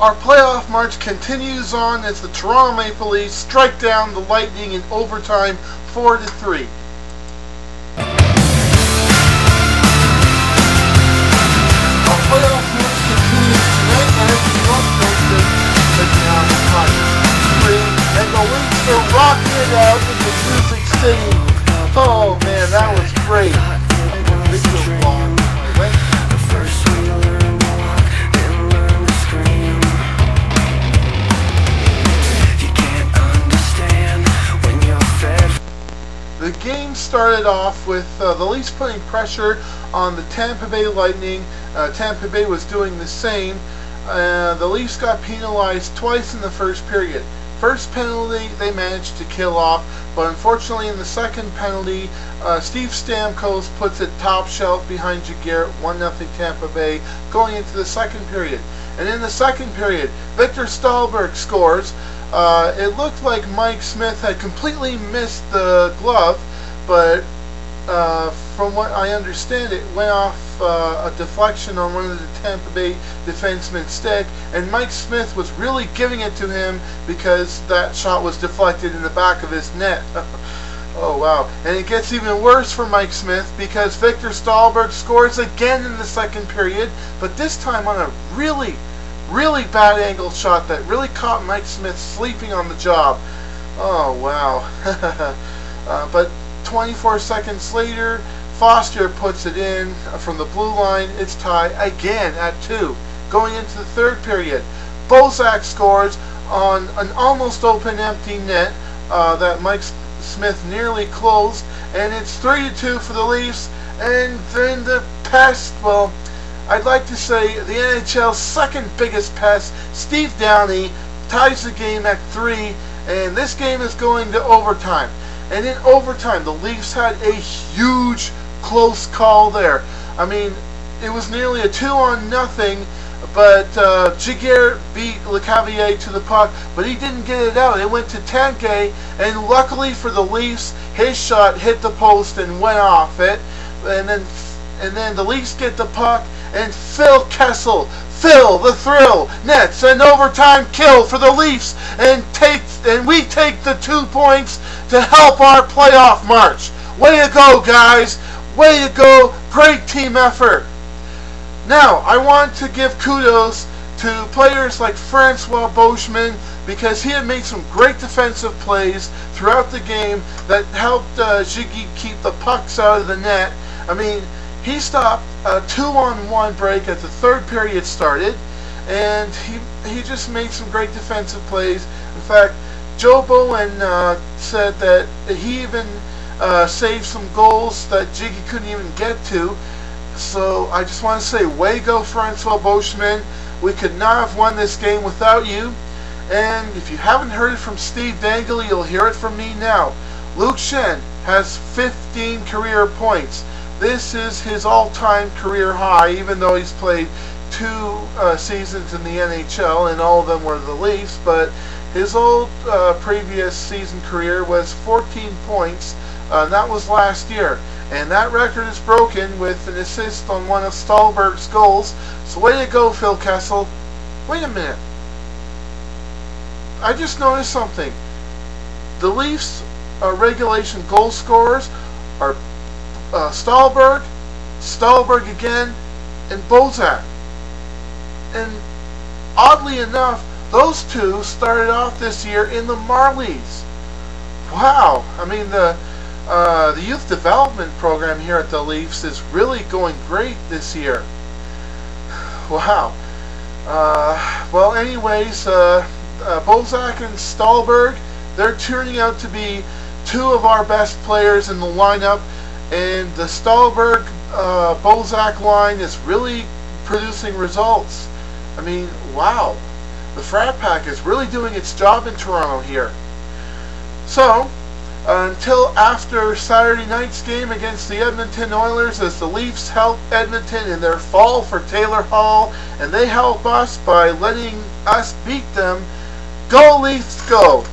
Our playoff march continues on as the Toronto Maple Leafs strike down the Lightning in overtime 4-3. Our playoff march continues tonight as the North Coasters taking on the Tigers. And the Leafs are rocking it out in the Music City. Oh man, that was great. The game started off with the Leafs putting pressure on the Tampa Bay Lightning. Tampa Bay was doing the same. The Leafs got penalized twice in the first period. First penalty they managed to kill off, but unfortunately in the second penalty, Steve Stamkos puts it top shelf behind Jaguar, 1-0 Tampa Bay, going into the second period. And in the second period, Victor Stahlberg scores. It looked like Mike Smith had completely missed the glove, but from what I understand, it went off a deflection on one of the Tampa Bay defensemen's stick, and Mike Smith was really giving it to him because that shot was deflected in the back of his net. Oh wow. And it gets even worse for Mike Smith because Victor Stahlberg scores again in the second period, but this time on a really bad angle shot that really caught Mike Smith sleeping on the job. Oh wow. But 24 seconds later, Foster puts it in from the blue line. It's tied again at 2. Going into the third period, Bozak scores on an almost open empty net that Mike Smith nearly closed, and it's 3-2 for the Leafs. And then the pest, well, I'd like to say the NHL's second biggest pest, Steve Downey, ties the game at 3, and this game is going to overtime. And in overtime, the Leafs had a huge close call there. I mean, it was nearly a 2-0, but Jaguar beat LeCavier to the puck, but he didn't get it out. It went to Tanguay, and luckily for the Leafs, his shot hit the post and went off it. And then the Leafs get the puck, and Phil Kessel, Phil the Thrill, nets an overtime kill for the Leafs, and we take the 2 points to help our playoff march. Way to go, guys! Way to go! Great team effort. Now, I want to give kudos to players like Francois Beauchemin because he had made some great defensive plays throughout the game that helped Ziggy keep the pucks out of the net. I mean, he stopped a 2-on-1 break as the third period started, and he just made some great defensive plays. In fact, Joe Bowen said that he even saved some goals that Jiggy couldn't even get to. So I just want to say, way to go, Francois Beauchemin. We could not have won this game without you. And if you haven't heard it from Steve Dangle, you'll hear it from me now. Luke Schenn has 15 career points. This is his all-time career high, even though he's played 2 seasons in the NHL, and all of them were the Leafs. But his old previous season career was 14 points. That was last year. And that record is broken with an assist on one of Stalberg's goals. So way to go, Phil Kessel. Wait a minute. I just noticed something. The Leafs regulation goal scorers are Stalberg again, and Bozak. And oddly enough, those two started off this year in the Marlies. Wow. I mean, the youth development program here at the Leafs is really going great this year. Wow. Well, anyways, Bozak and Stalberg, they're turning out to be 2 of our best players in the lineup, and the Stalberg-Bozak line is really producing results. I mean, wow. The Frat Pack is really doing its job in Toronto here. So, until after Saturday night's game against the Edmonton Oilers, as the Leafs help Edmonton in their fall for Taylor Hall, and they help us by letting us beat them. Go Leafs, go!